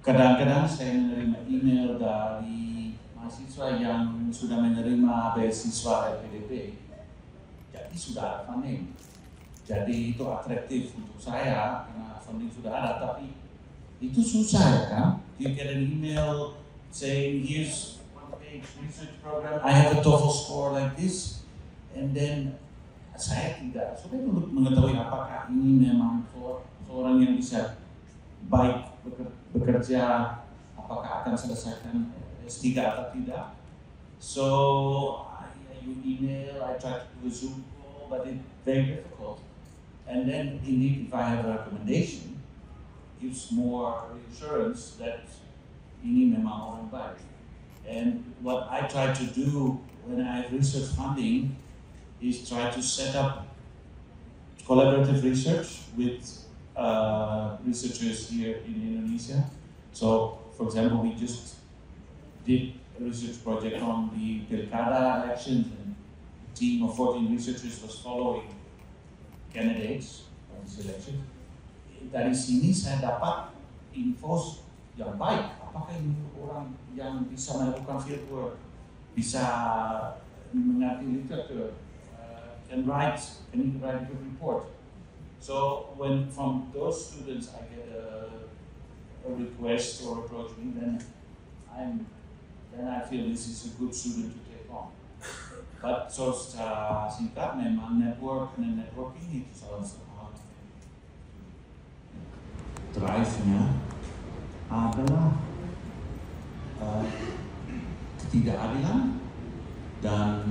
Kadang-kadang saya menerima email dari mahasiswa yang sudah menerima beasiswa LPDP, jadi sudah ada funding. Jadi itu atraktif untuk saya karena funding sudah ada, tapi itu susah ya kan? You get an email saying here's one-page research program, I have a TOEFL score like this, and then saya tidak sudah mengetahui apakah ini memang seorang yang bisa baik bekerja, apakah akan selesaikan S3 atau tidak. So you email, I try to do a Zoom call, but it's very difficult. And then indeed, if I have a recommendation, gives more reassurance that ini memang orang baik. And what I try to do when I have research funding is try to set up collaborative research with researchers here in Indonesia. So, for example, we just did a research project on the Pilkada elections, and a team of 14 researchers was following candidates on this election. Dari sini saya dapat info yang baik. Apakah ini orang yang bisa melakukan fieldwork, bisa mengerti literatur, can write a good report. So when from those students I get a request or approach me, then I feel this is a good student to take on. But so secara singkat memang networking itu salah satu drive-nya adalah ketidakadilan dan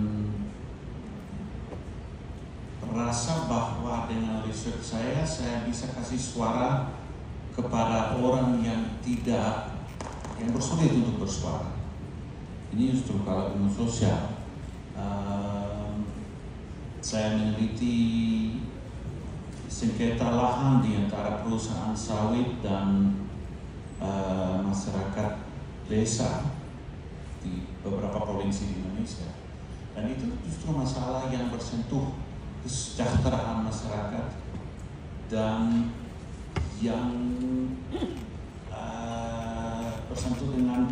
rasa bahwa dengan research saya bisa kasih suara kepada orang yang bersulit untuk bersuara. Ini justru kalau ilmu sosial. Saya meneliti sengketa lahan di antara perusahaan sawit dan masyarakat desa di beberapa provinsi di Indonesia, dan itu justru masalah yang bersentuh kesejahteraan masyarakat dan yang bersentuh dengan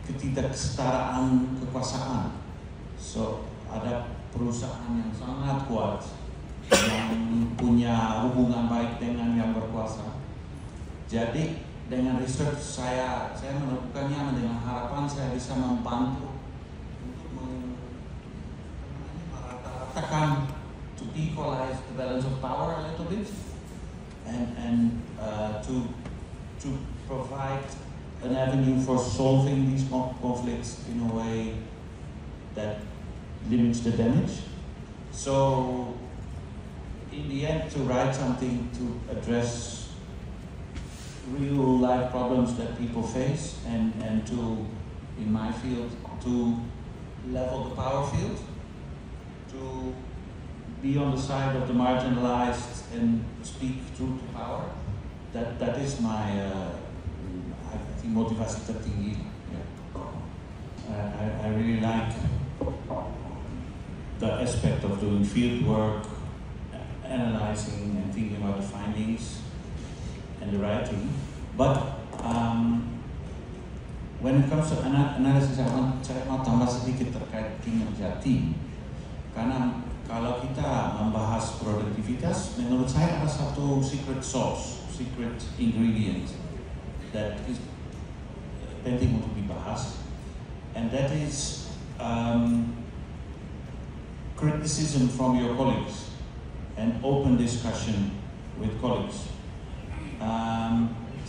ketidaksetaraan kekuasaan. So ada perusahaan yang sangat kuat yang punya hubungan baik dengan yang berkuasa. Jadi dengan research saya melakukannya dengan harapan saya bisa membantu untuk meratakan, to equalize the balance of power a little bit, and to provide an avenue for solving these conflicts in a way that limits the damage. So in the end, to write something to address real life problems that people face, and to, in my field, to level the power field, to be on the side of the marginalized and speak truth to power. That is my I think motivasi tertinggi. I really like the aspect of doing field work, analyzing and thinking about the findings and the writing. But when it comes to analysis, saya mau tambah sedikit terkait kinerja tim. Karena kalau kita membahas produktivitas, menurut saya ada satu secret sauce, secret ingredient that is penting untuk dibahas, and that is criticism from your colleagues and open discussion with colleagues.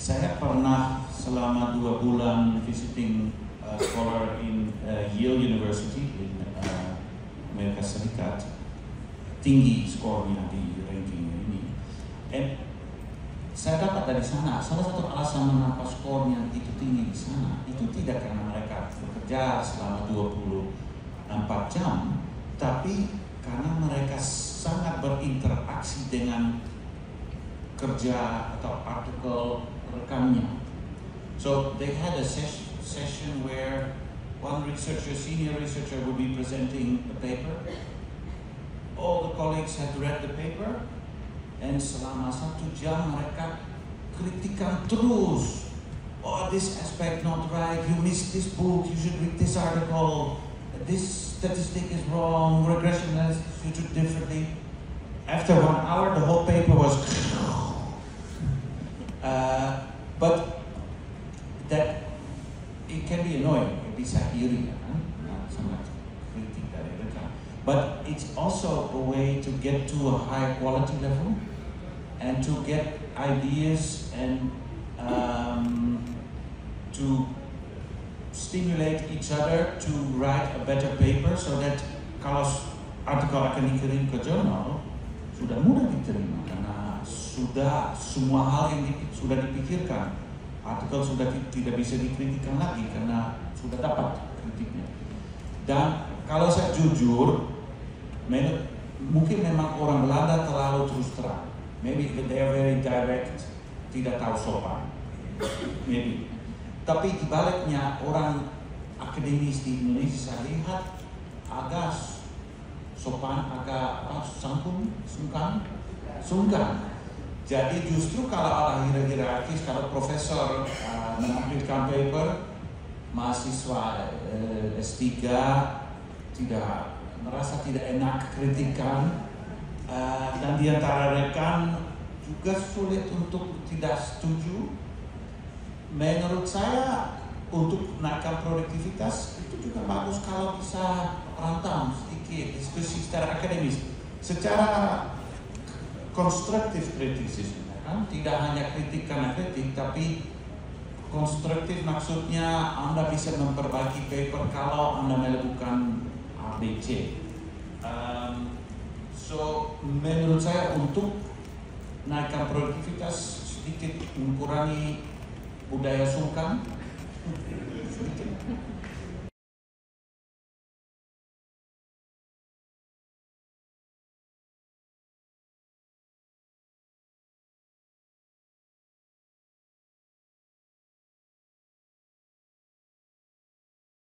Saya pernah selama 2 bulan visiting scholar in Yale University in Amerika Serikat, tinggi skornya di ranking ini. And saya dapat dari sana, salah satu alasan mengapa skornya itu tinggi di sana, itu tidak karena mereka bekerja selama 24 jam, tapi karena mereka sangat berinteraksi dengan kerja atau artikel rekannya. So they had a session where one researcher, senior researcher, would be presenting a paper. All the colleagues had read the paper, and selama 1 jam mereka kritikan terus. Oh, this aspect not right, you missed this book, you should read this article, this statistic is wrong, regression analysis you should do differently. After 1 hour, the whole paper was but that it can be annoying, bisa iri kan, sangat kritik dari mereka. But it's also a way to get to a high quality level and to get ideas and to stimulate each other to write a better paper, so that kalau artikel akan dikirim ke jurnal sudah mudah diterima karena sudah semua hal yang sudah dipikirkan. Artikel sudah tidak bisa dikritikkan lagi karena sudah dapat kritiknya. Dan kalau saya jujur, mungkin memang orang Belanda terlalu terus terang. Maybe they are very direct, tidak tahu sopan. Maybe. Tapi dibaliknya orang akademis di Indonesia saya lihat agak sopan, agak sungkan. Jadi justru kalau ada hierarkis, kalau profesor menampilkan paper, mahasiswa S3 merasa tidak enak kritikan, dan di antara rekan juga sulit untuk tidak setuju. Menurut saya untuk naikkan produktivitas itu juga bagus kalau bisa rantang sedikit diskusi secara akademis, secara konstruktif kritisisme, kan? Tidak hanya kritik karena kritik, tapi konstruktif maksudnya Anda bisa memperbaiki paper kalau Anda melakukan ABC. So menurut saya untuk naikkan produktivitas sedikit mengurangi budaya sungkan sedikit.